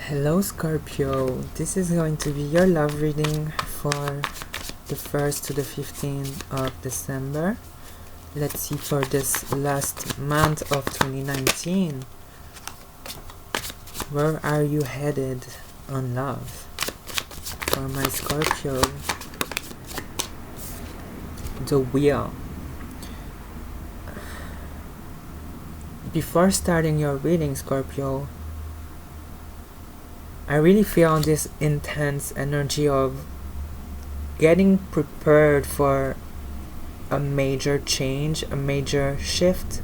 Hello Scorpio, this is going to be your love reading for the 1st to the 15th of December. Let's see for this last month of 2019. Where are you headed on love? For my Scorpio, the Wheel. Before starting your reading, Scorpio, I really feel this intense energy of getting prepared for a major change, a major shift,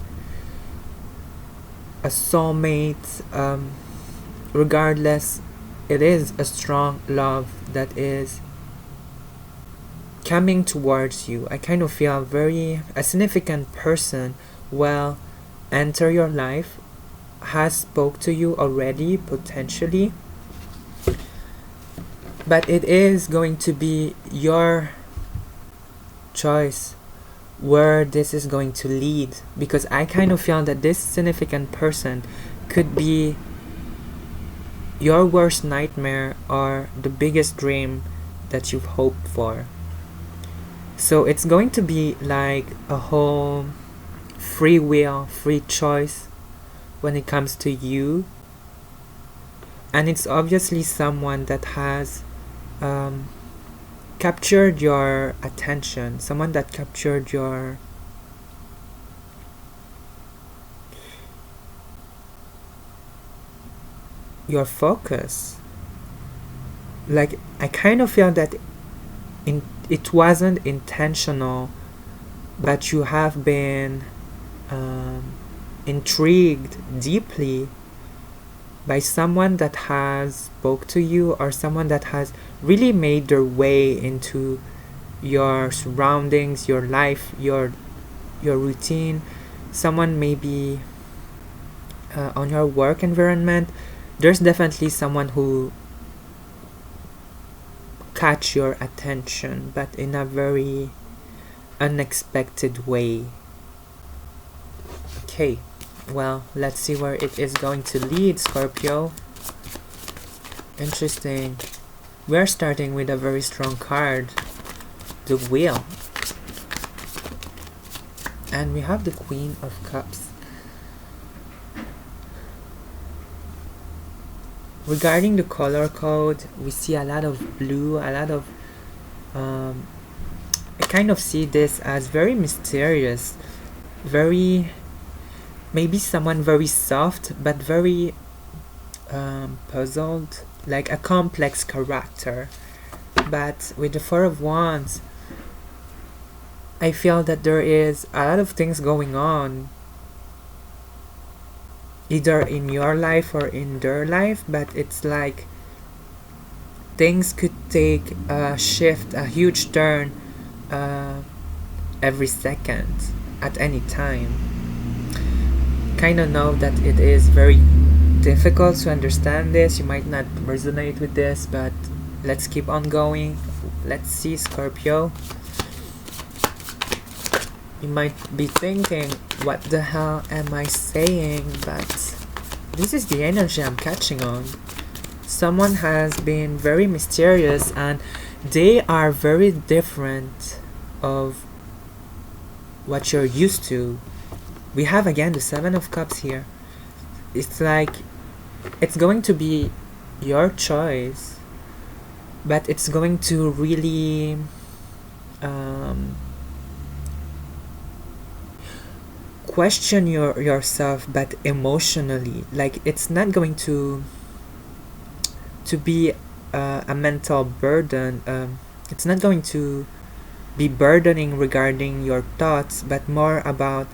a soulmate. Regardless, it is a strong love that is coming towards you. I kind of feel a significant person will enter your life, has spoke to you already, potentially. But it is going to be your choice where this is going to lead, because I kind of feel that this significant person could be your worst nightmare or the biggest dream that you've hoped for. So it's going to be like a whole free will, free choice when it comes to you. And it's obviously someone that has captured your attention, someone that captured your focus. Like, I kind of feel that it wasn't intentional, but you have been intrigued deeply by someone that has spoke to you, or someone that has really made their way into your surroundings, your life, your routine. Someone maybe on your work environment. There's definitely someone who catch your attention, but in a very unexpected way. Okay, well, let's see where it is going to lead, Scorpio. Interesting. We're starting with a very strong card, the Wheel. And we have the Queen of Cups. Regarding the color code, we see a lot of blue, a lot of I kind of see this as very mysterious, very, maybe someone very soft but very puzzled, like a complex character. But with the Four of Wands, I feel that there is a lot of things going on, either in your life or in their life, but it's like things could take a shift, a huge turn every second, at any time. Kind of know that it is very difficult to understand this. You might not resonate with this, but let's keep on going. Let's see, Scorpio. You might be thinking, what the hell am I saying? But this is the energy I'm catching on. Someone has been very mysterious, and they are very different of what you're used to. We have again the Seven of Cups here. It's like it's going to be your choice, but it's going to really question yourself, but emotionally. Like, it's not going to be a mental burden. It's not going to be burdening regarding your thoughts, but more about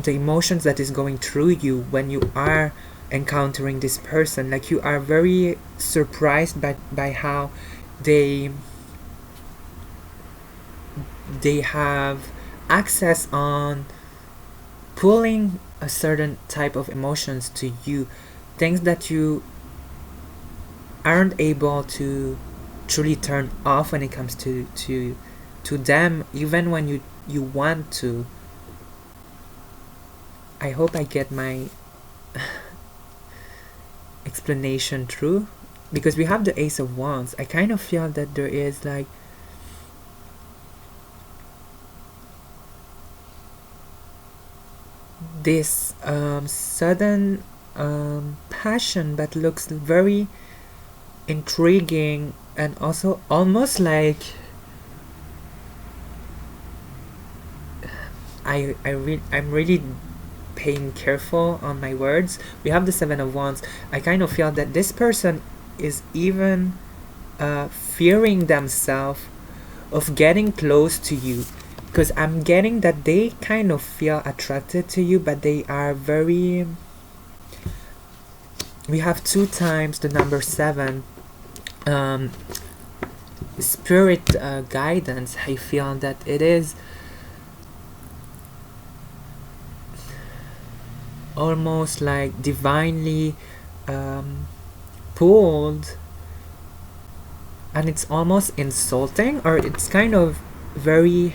the emotions that is going through you when you are encountering this person. Like, you are very surprised by how they have access on pulling a certain type of emotions to you, things that you aren't able to truly turn off when it comes to them, even when you want to. I hope I get my explanation true, because we have the Ace of Wands. I kind of feel that there is like this sudden passion that looks very intriguing, and also almost like I'm really paying careful on my words. We have the Seven of Wands. I kind of feel that this person is even fearing themselves of getting close to you, because I'm getting that they kind of feel attracted to you, but they are very, we have 2 times the number 7, spirit guidance. I feel that it is almost like divinely pulled, and it's almost insulting, or it's kind of very,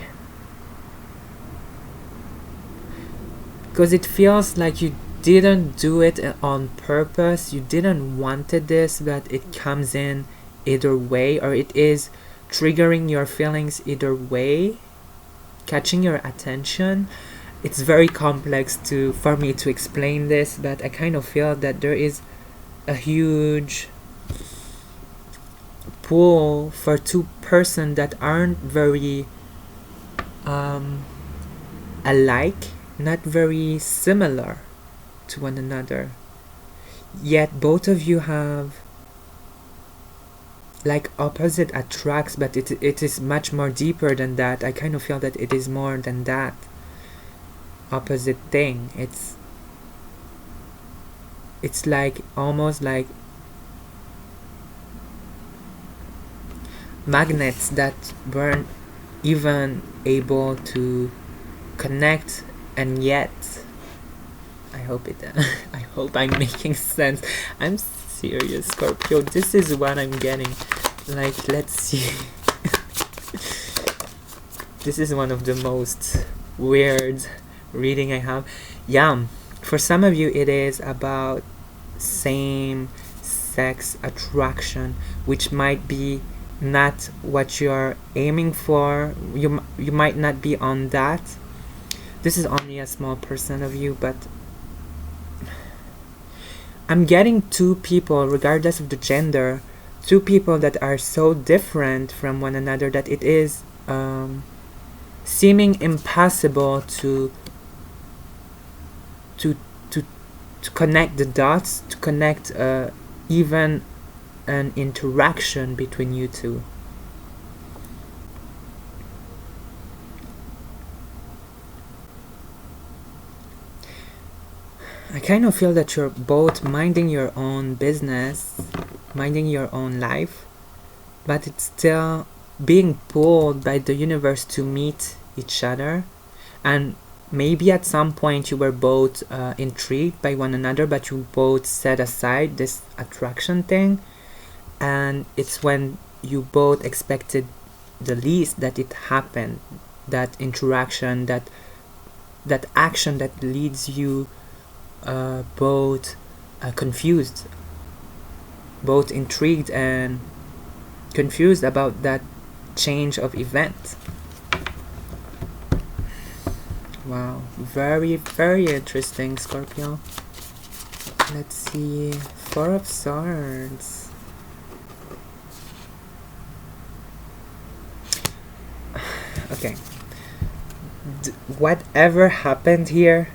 because it feels like you didn't do it on purpose, you didn't wanted this, but it comes in either way, or it is triggering your feelings either way, catching your attention. It's very complex for me to explain this, but I kind of feel that there is a huge pull for 2 persons that aren't very alike, not very similar to one another, yet both of you have like opposite attracts, but it is much more deeper than that. I kind of feel that it is more than that opposite thing. It's like almost like magnets that weren't even able to connect, and yet I hope I hope I'm making sense. I'm serious, Scorpio. This is what I'm getting. Like, let's see. This is one of the most weird reading I have. Yeah, for some of you it is about same sex attraction, which might be not what you're aiming for. You might not be on that. This is only a small percent of you, but I'm getting 2 people, regardless of the gender, 2 people that are so different from one another that it is seeming impossible to connect the dots, to connect even an interaction between you 2. I kind of feel that you're both minding your own business, minding your own life, but it's still being pulled by the universe to meet each other. And maybe at some point you were both intrigued by one another, but you both set aside this attraction thing, and it's when you both expected the least that it happened, that interaction, that action that leads you both confused, both intrigued and confused about that change of event. Wow, very, very interesting, Scorpio. Let's see, 4 of Swords. Okay, whatever happened here,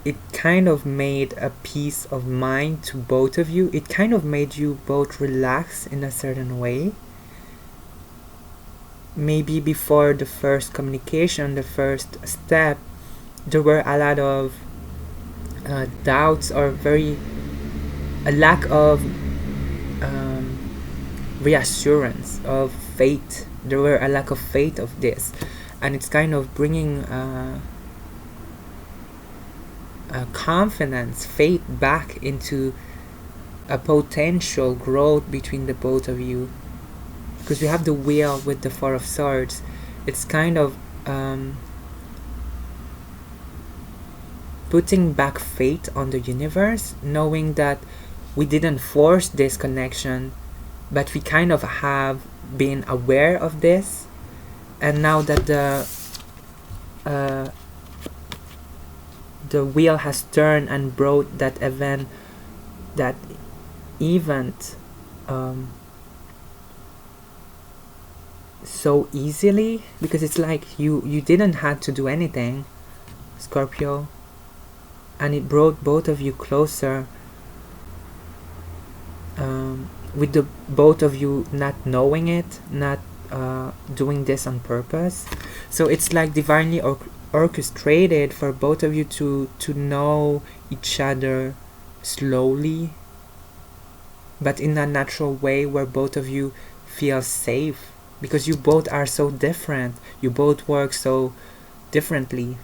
it kind of made a peace of mind to both of you. It kind of made you both relax in a certain way. Maybe before the first communication, the first step, there were a lot of doubts, or a lack of reassurance, of faith. There were a lack of faith of this, and it's kind of bringing confidence, faith back into a potential growth between the both of you. Because we have the Wheel with the 4 of Swords. It's kind of putting back faith on the universe, knowing that we didn't force this connection, but we kind of have been aware of this. And now that the wheel has turned and brought that event, that event so easily, because it's like you didn't have to do anything, Scorpio, and it brought both of you closer, with the both of you not knowing it, not doing this on purpose. So it's like divinely orchestrated for both of you to know each other slowly, but in a natural way where both of you feel safe, because you both are so different, you both work so differently.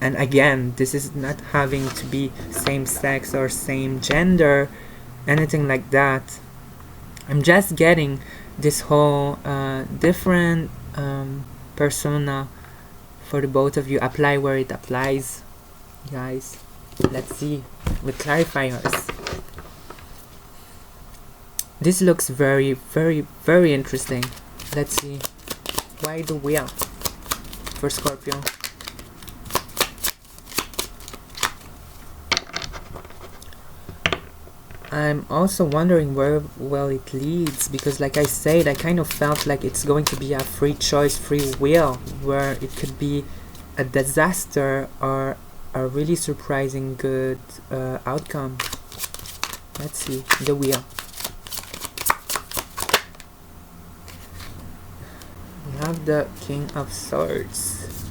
And again, this is not having to be same sex or same gender, anything like that. I'm just getting this whole different persona for the both of you. Apply where it applies, guys. Let's see with clarifiers. This looks very, very, very interesting. Let's see. Why the wheel for Scorpio? I'm also wondering where well it leads, because like I said, I kind of felt like it's going to be a free choice, free will, where it could be a disaster or a really surprising good outcome. Let's see, the wheel. We have the King of Swords.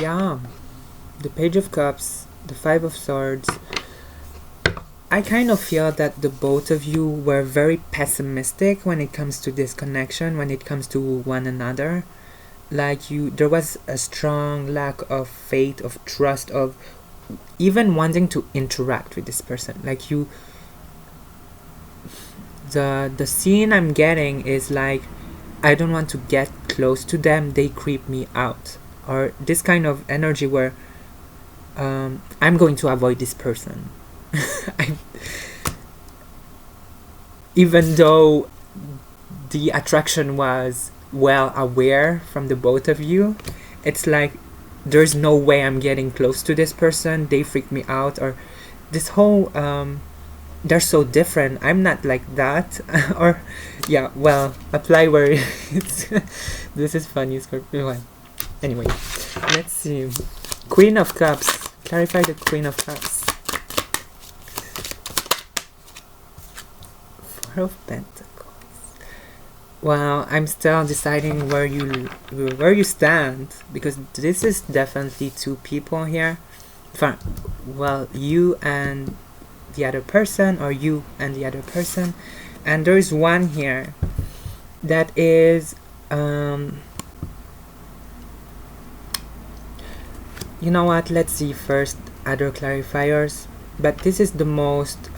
Yeah. The Page of Cups, the Five of Swords. I kind of feel that the both of you were very pessimistic when it comes to this connection, when it comes to one another. Like there was a strong lack of faith, of trust, of even wanting to interact with this person. Like the scene I'm getting is like, I don't want to get close to them, they creep me out. Or this kind of energy where I'm going to avoid this person. Even though the attraction was well aware from the both of you, it's like there's no way I'm getting close to this person, they freak me out, or this whole they're so different, I'm not like that. Or yeah, well, apply where it's this is funny, Scorpio. Anyway, let's see. Queen of Cups. Clarify the Queen of Cups. Four of Pentacles. Well, I'm still deciding where you stand, because this is definitely two people here. Well, you and the other person, or you and the other person, and there's one here that is you know what, let's see first other clarifiers, but this is the most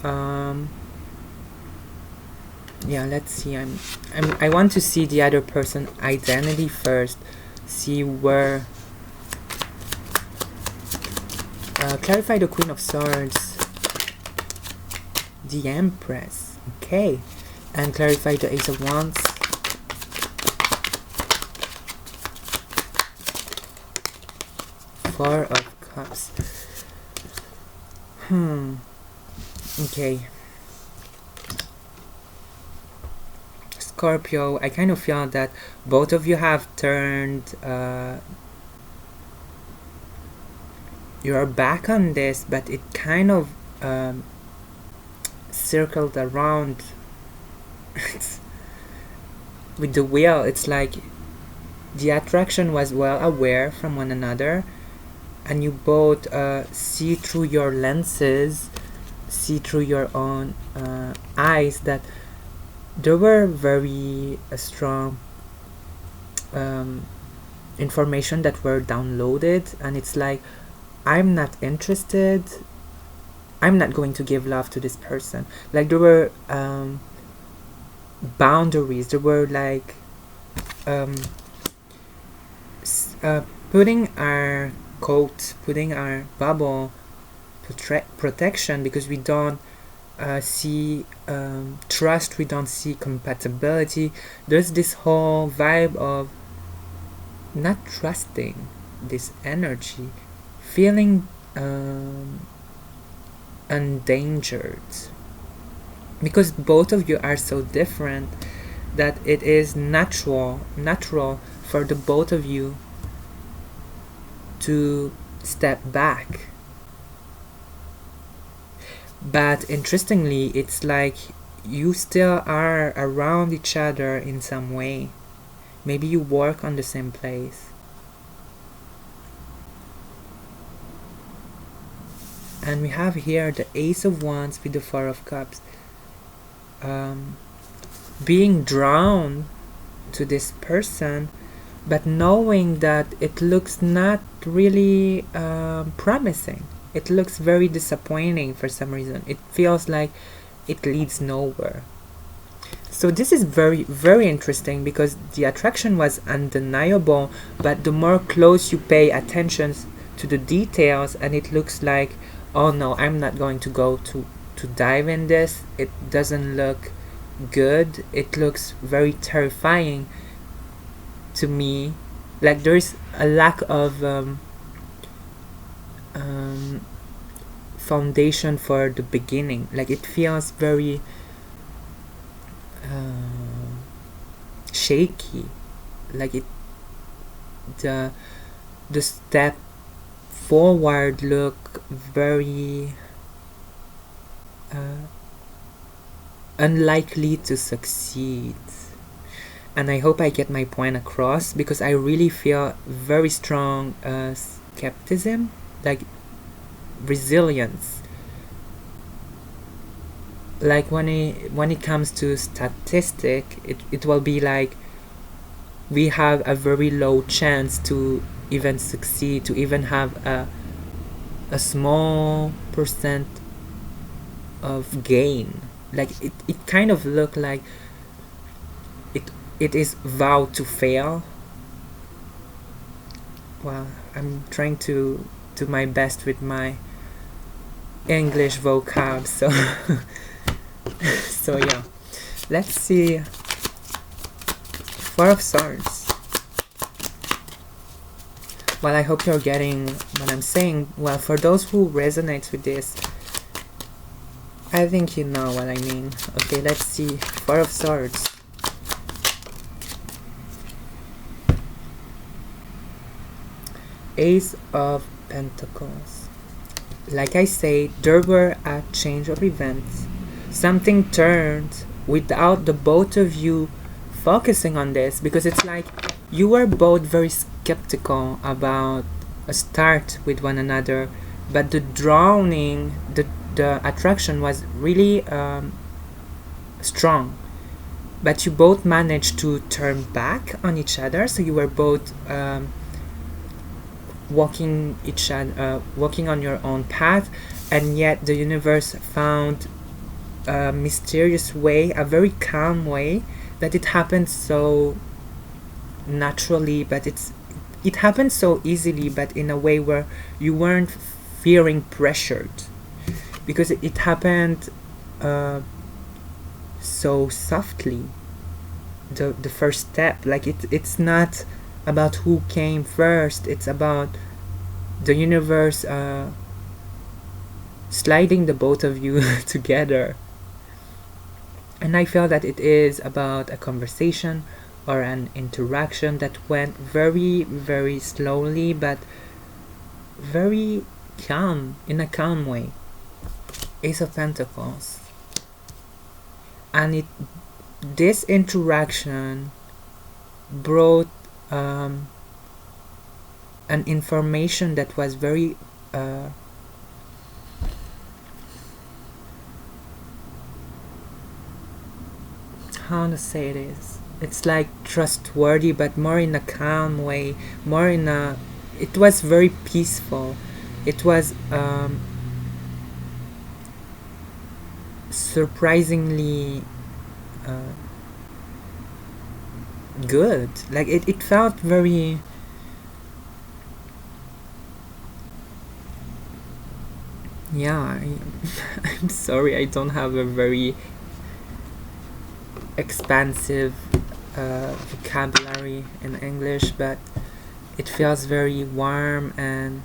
yeah, let's see. I want to see the other person identity first, see where clarify the Queen of Swords, the Empress, okay, and clarify the Ace of Wands, Four of Cups. Okay. Scorpio, I kind of feel that both of you have turned your back on this, but it kind of circled around with the wheel. It's like the attraction was well aware from one another, and you both see through your lenses, see through your own eyes, that there were very strong information that were downloaded, and it's like, I'm not interested, I'm not going to give love to this person. Like there were boundaries, there were like putting our coat, putting our bubble protection, because we don't see trust, we don't see compatibility. There's this whole vibe of not trusting this energy, feeling endangered, because both of you are so different that it is natural for the both of you to step back. But interestingly, it's like you still are around each other in some way. Maybe you work on the same place. And we have here the Ace of Wands with the Four of Cups. Being drawn to this person, but knowing that it looks not really promising. It looks very disappointing for some reason. It feels like it leads nowhere. So this is very, very interesting, because the attraction was undeniable, but the more close you pay attention to the details, and it looks like, oh no, I'm not going to go to dive in this. It doesn't look good. It looks very terrifying to me. Like there's a lack of foundation for the beginning. Like it feels very shaky. Like the step forward look very unlikely to succeed. And I hope I get my point across, because I really feel very strong skepticism, like resilience. Like when it comes to statistic, it will be like we have a very low chance to even succeed, to even have a small percent of gain. Like it kind of look like it is vowed to fail. Well, I'm trying to do my best with my English vocab, so so yeah, let's see. Four of Swords. Well, I hope you're getting what I'm saying. Well, for those who resonate with this, I think you know what I mean. Okay, let's see. Four of Swords. Ace of Pentacles. Like I say, there were a change of events. Something turned without the both of you focusing on this, because it's like you were both very skeptical about a start with one another, but the drowning, the attraction was really strong. But you both managed to turn back on each other, so you were both walking on your own path, and yet the universe found a mysterious way, a very calm way, that it happened so naturally, but it happened so easily, but in a way where you weren't feeling pressured, because it happened so softly. The first step, like it's not about who came first, it's about the universe sliding the both of you together. And I feel that it is about a conversation or an interaction that went very, very slowly, but very calm, in a calm way. Ace of Pentacles. And this interaction brought an information that was very how to say it is, it's like trustworthy, but more in a calm way, more in a, it was very peaceful. It was surprisingly good. Like it felt very Yeah, I'm sorry, I don't have a very expansive vocabulary in English, but it feels very warm and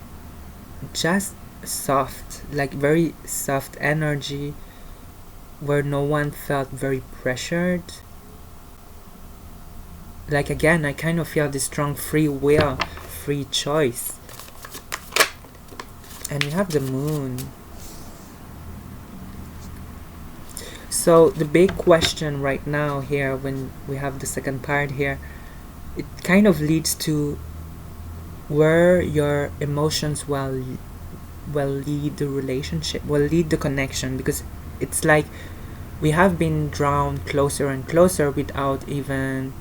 just soft, like very soft energy where no one felt very pressured. Like again, I kind of feel this strong free will, free choice. And you have the moon. So the big question right now here, when we have the second part here, it kind of leads to where your emotions will lead the relationship, will lead the connection, because it's like we have been drawn closer and closer without even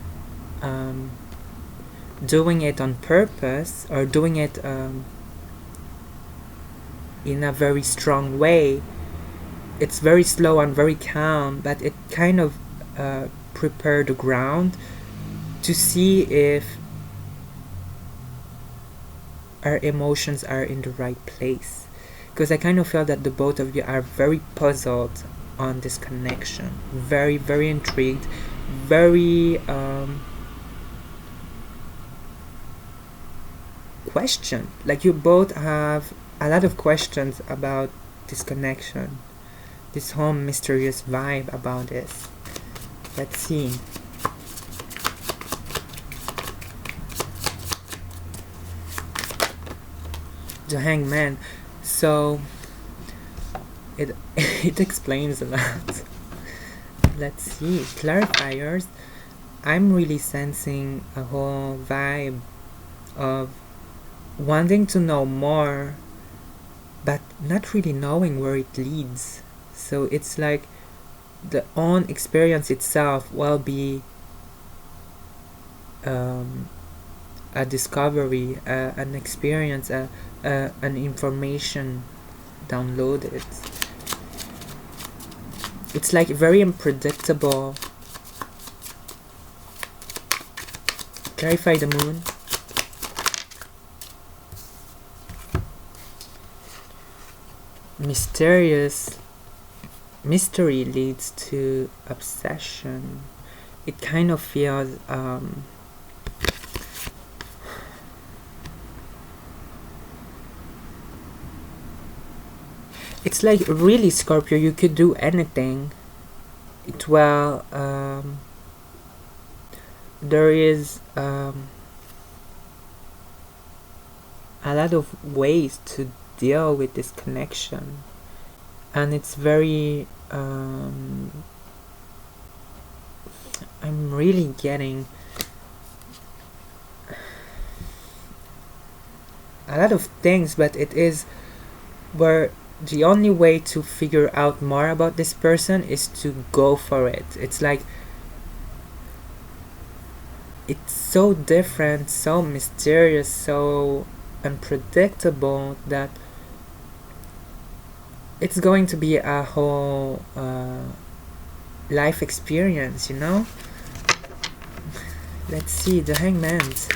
doing it on purpose, or doing it in a very strong way. It's very slow and very calm, but it kind of prepare the ground to see if our emotions are in the right place. Because I kind of feel that the both of you are very puzzled on this connection, very, very intrigued, very questioned. Like you both have a lot of questions about this connection, this whole mysterious vibe about this. Let's see. The Hangman. So it it explains a lot. Let's see. Clarifiers. I'm really sensing a whole vibe of wanting to know more, but not really knowing where it leads. So it's like the own experience itself will be a discovery, an experience, an information downloaded. It's like very unpredictable. Clarify the moon. Mysterious. Mystery leads to obsession. It kind of feels it's like really, Scorpio, you could do anything. It will there is a lot of ways to deal with this connection, and it's very I'm really getting a lot of things, but it is where the only way to figure out more about this person is to go for it. It's like it's so different, so mysterious, so unpredictable that it's going to be a whole life experience, you know? Let's see, the Hangman's.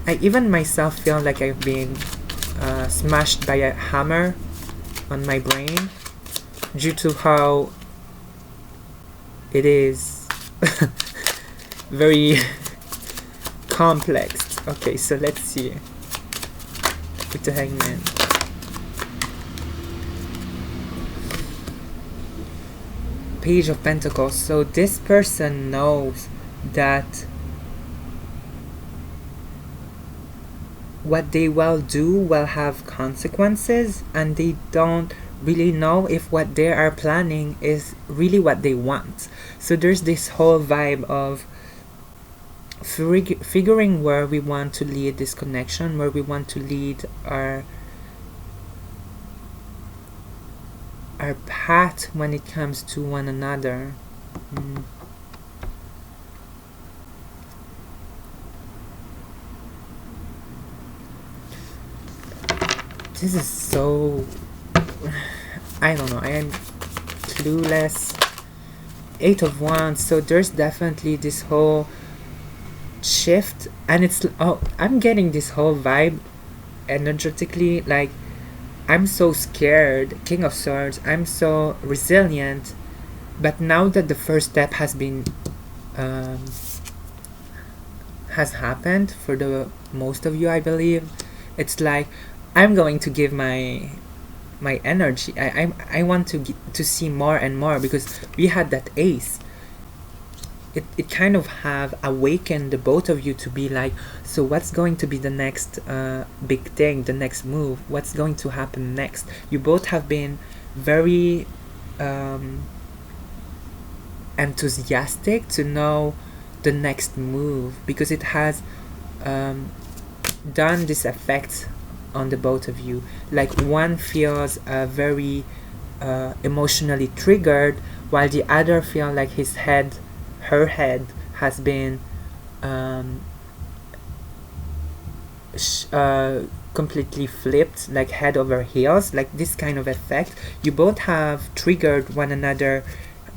I even myself feel like I've been smashed by a hammer on my brain due to how it is very complex. Okay, so let's see with the Hangman. Page of Pentacles. So this person knows that what they will do will have consequences, and they don't really know if what they are planning is really what they want. So there's this whole vibe of figuring where we want to lead this connection, where we want to lead our path when it comes to one another. This is so, I don't know, I am clueless. 8 of Wands. So there's definitely this whole shift, and it's I'm getting this whole vibe energetically, like I'm so scared, King of Swords, I'm so resilient, but now that the first step um, has happened for the most of you, I believe, it's like I'm going to give my energy. I want to see more and more, because we had that ace. It kind of have awakened the both of you to be like, so what's going to be the next big thing, the next move, what's going to happen next? You both have been very enthusiastic to know the next move, because it has done this effect on the both of you. Like one feels very emotionally triggered, while the other feels like her head has been completely flipped, like head over heels, like this kind of effect. You both have triggered one another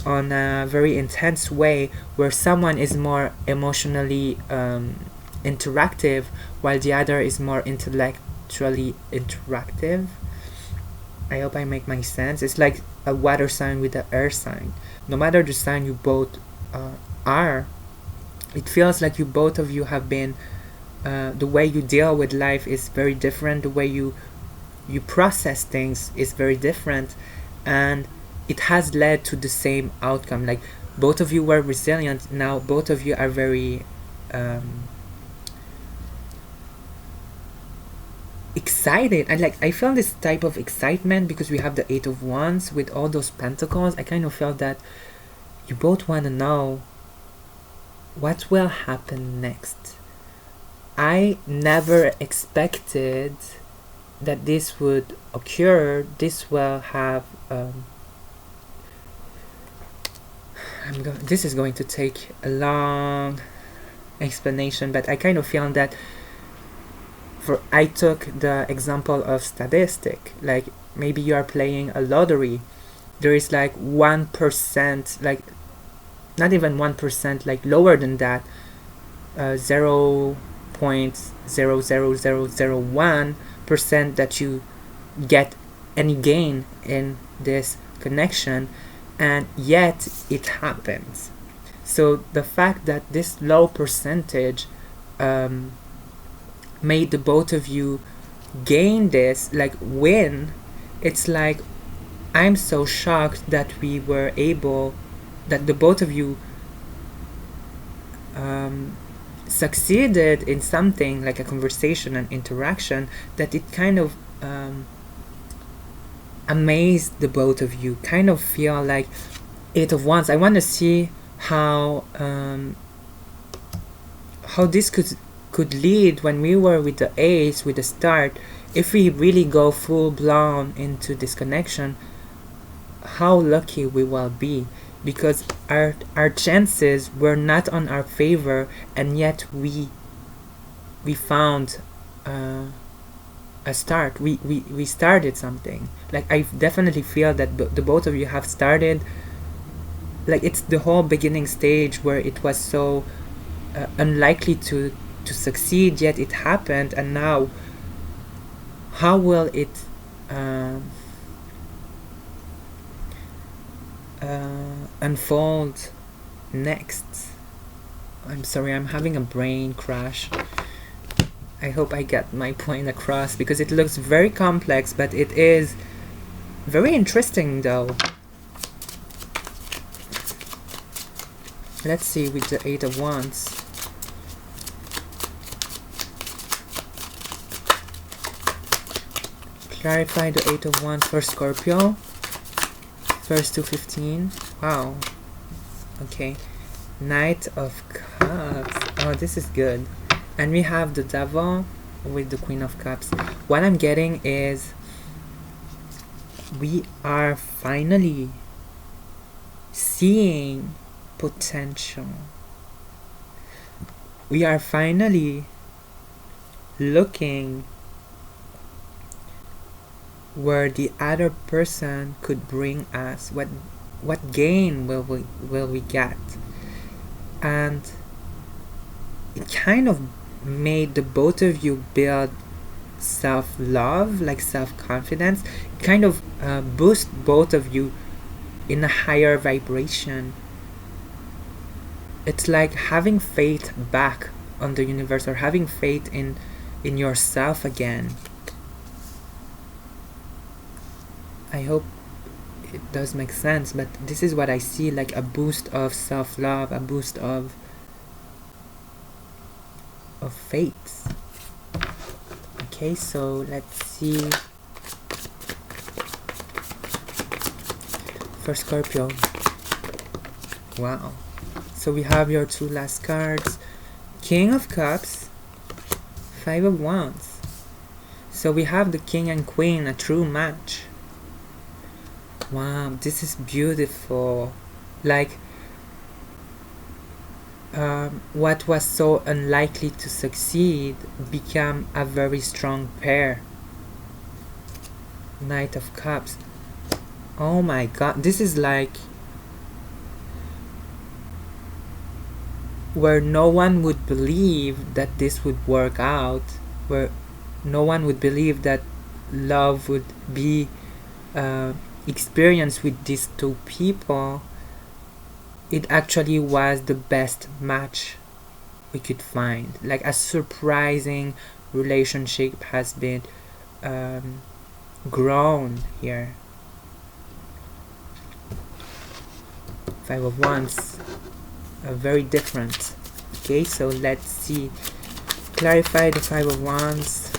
on a very intense way, where someone is more emotionally interactive, while the other is more intellectually interactive. I hope I make my sense. It's like a water sign with an earth sign. No matter the sign you both are, it feels like you both of you have been the way you deal with life is very different, the way you process things is very different, and it has led to the same outcome. Like both of you were resilient, now both of you are very excited. And like I felt this type of excitement because we have the Eight of Wands with all those pentacles. I kind of felt that you both want to know what will happen next. I never expected that this would occur. This will have this is going to take a long explanation, but I kind of feel that I took the example of statistic. Like maybe you are playing a lottery, there is like 1%, like not even 1%, like lower than that, 0.00001% that you get any gain in this connection, and yet it happens. So the fact that this low percentage made the both of you gain this, like win, it's like I'm so shocked that we were able, that the both of you succeeded in something like a conversation and interaction, that it kind of amazed the both of you. Kind of feel like Eight of Wands. I want to see how this could lead when we were with the Ace, with the start. If we really go full blown into this connection, how lucky we will be, because our chances were not on our favor, and yet we found a start. We started something. Like I definitely feel that the both of you have started, like it's the whole beginning stage where it was so unlikely to succeed, yet it happened. And now how will it unfold next? I'm sorry, I'm having a brain crash. I hope I get my point across, because it looks very complex, but it is very interesting though. Let's see with the Eight of Wands. Clarify the Eight of Wands for Scorpio. First to 15. Wow. Okay. Knight of Cups. Oh, this is good. And we have the Devil with the Queen of Cups. What I'm getting is we are finally seeing potential. We are finally looking where the other person could bring us. What gain will we get? And it kind of made the both of you build self-love, like self-confidence, kind of boost both of you in a higher vibration. It's like having faith back on the universe, or having faith in yourself again. I hope it does make sense, but this is what I see, like a boost of self-love, a boost of faith. Okay, so let's see for Scorpio. Wow. So we have your two last cards. King of Cups, Five of Wands. So we have the King and Queen, a true match. Wow, this is beautiful. Like, what was so unlikely to succeed became a very strong pair. Knight of Cups. Oh my god, this is like where no one would believe that this would work out, where no one would believe that love would be experienced with these two people. It actually was the best match we could find. Like, a surprising relationship has been grown here. Five of Wands, very different. Okay, so let's see. Clarify the Five of Wands.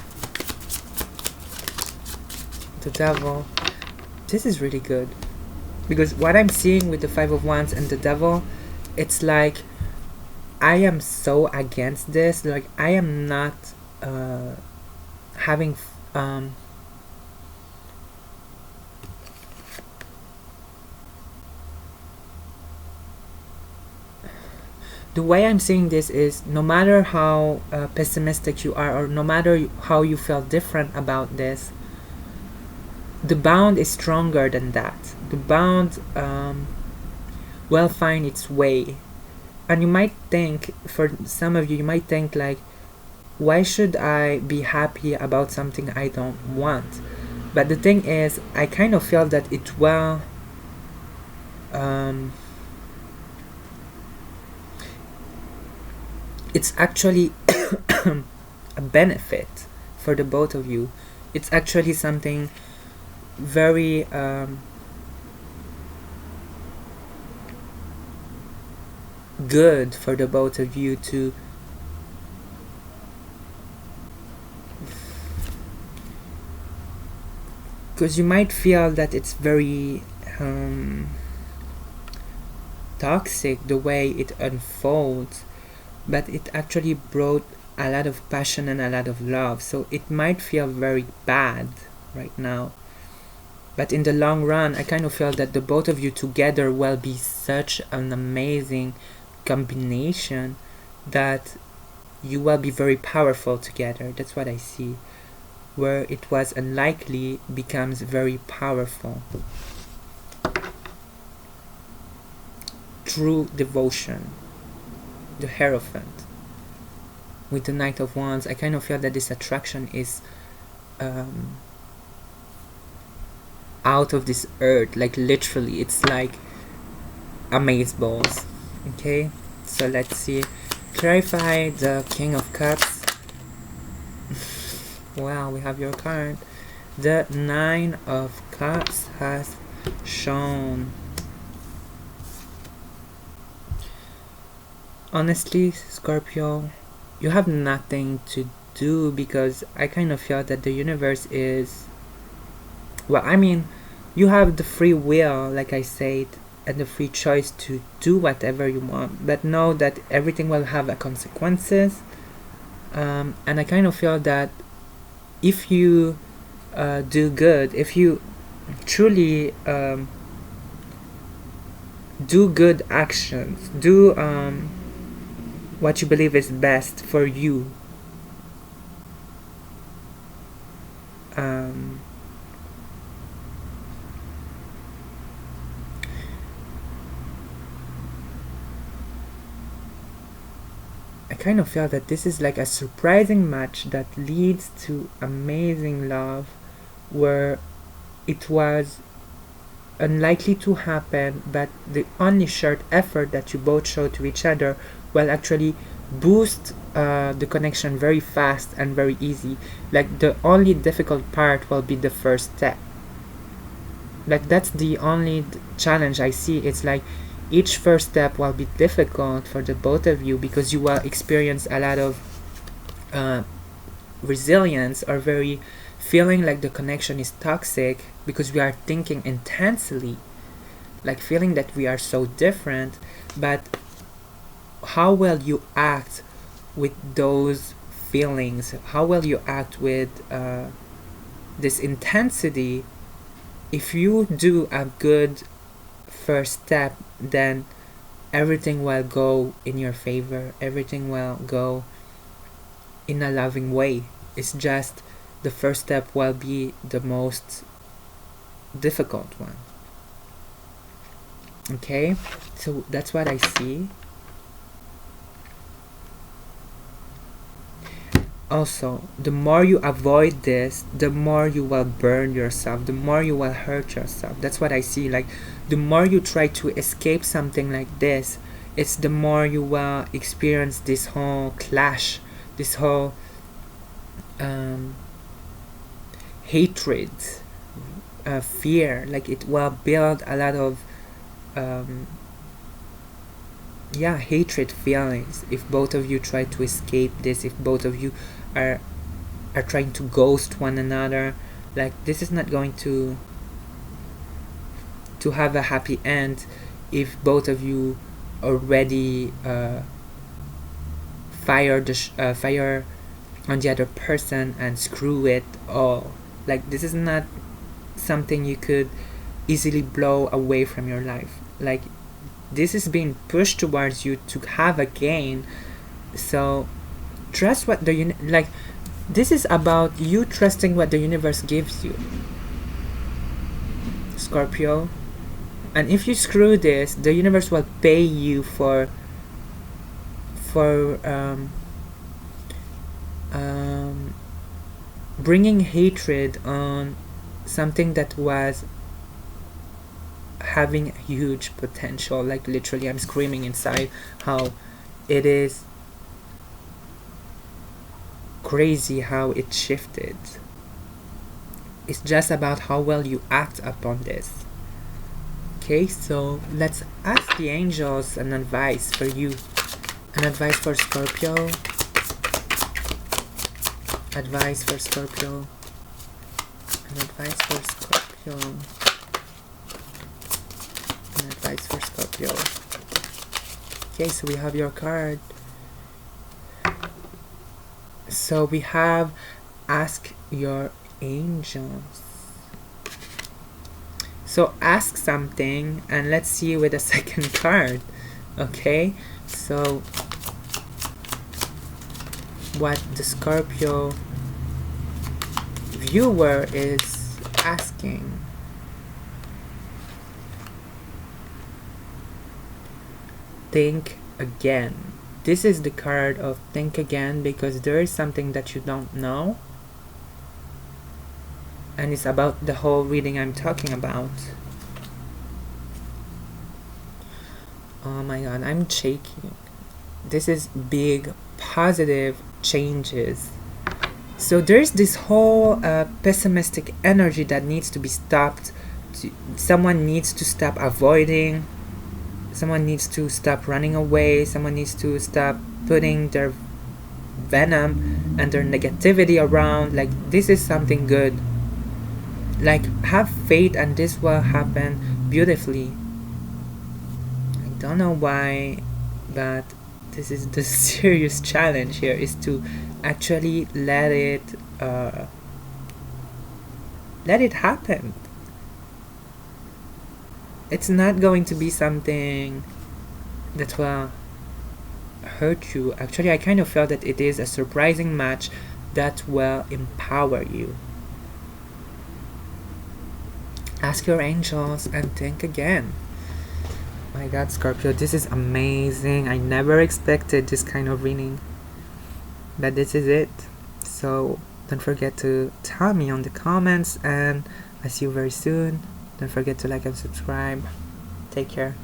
The Devil. This is really good, because what I'm seeing with the Five of Wands and the Devil, it's like I am so against this. Like, I am not having the way I'm seeing this is, no matter how pessimistic you are, or no matter how you feel different about this, the bond is stronger than that. The bond will find its way. And you might think, for some of you, you might think like, why should I be happy about something I don't want? But the thing is, I kind of feel that it will it's actually a benefit for the both of you. It's actually something very good for the both of you to because you might feel that it's very toxic the way it unfolds, but it actually brought a lot of passion and a lot of love. So it might feel very bad right now, but in the long run, I kind of feel that the both of you together will be such an amazing combination that you will be very powerful together. That's what I see. Where it was unlikely becomes very powerful. True devotion. The Hierophant. With the Knight of Wands, I kind of feel that this attraction is out of this earth. Like, literally, it's like amazeballs. Okay, so let's see. Clarify the King of Cups. Wow, we have your card. The Nine of Cups has shown. Honestly, Scorpio, you have nothing to do, because I kind of feel that the universe is, well, I mean, you have the free will, like I said, and the free choice to do whatever you want, but know that everything will have a consequences. And I kind of feel that if you do good, if you truly do good actions, do what you believe is best for you, I kind of feel that this is like a surprising match that leads to amazing love, where it was unlikely to happen, but the only shared effort that you both show to each other will actually boost the connection very fast and very easy. Like the only difficult part will be the first step. Like that's the only challenge I see. It's like each first step will be difficult for the both of you, because you will experience a lot of resilience, or very feeling like the connection is toxic because we are thinking intensely, like feeling that we are so different. But how will you act with those feelings? How will you act with this intensity? If you do a good first step, then everything will go in your favor, everything will go in a loving way. It's just the first step will be the most difficult one. Okay, so that's what I see. Also, the more you avoid this, the more you will burn yourself, the more you will hurt yourself. That's what I see. Like the more you try to escape something like this, it's the more you will experience this whole clash, this whole hatred, fear. Like it will build a lot of hatred feelings if both of you try to escape this, if both of you are trying to ghost one another. Like this is not going to have a happy end if both of you already fire on the other person and screw it all. Like this is not something you could easily blow away from your life. Like this is being pushed towards you to have a gain. So trust what the like this is about you trusting what the universe gives you, Scorpio. And if you screw this, the universe will pay you for bringing hatred on something that was having huge potential. Like literally I'm screaming inside how it is crazy how it shifted. It's just about how well you act upon this. Okay, so let's ask the angels an advice for you. An advice for Scorpio. Advice for Scorpio. An advice for Scorpio. An advice for Scorpio. Okay, so we have your card. So we have ask your angels. So ask something and let's see with the second card. Okay, so what the Scorpio viewer is asking. Think again. This is the card of think again because there is something that you don't know. And it's about the whole reading I'm talking about. Oh my god, I'm shaking. This is big positive changes. So there's this whole pessimistic energy that needs to be stopped. Someone needs to stop avoiding. Someone needs to stop running away. Someone needs to stop putting their venom and their negativity around. Like this is something good. Like have faith and this will happen beautifully. I don't know why, but this is the serious challenge here, is to actually let it happen. It's not going to be something that will hurt you. Actually, I kind of felt that it is a surprising match that will empower you. Ask your angels and think again. My god, Scorpio, this is amazing. I never expected this kind of reading. But this is it. So don't forget to tell me on the comments, and I see you very soon. Don't forget to like and subscribe. Take care.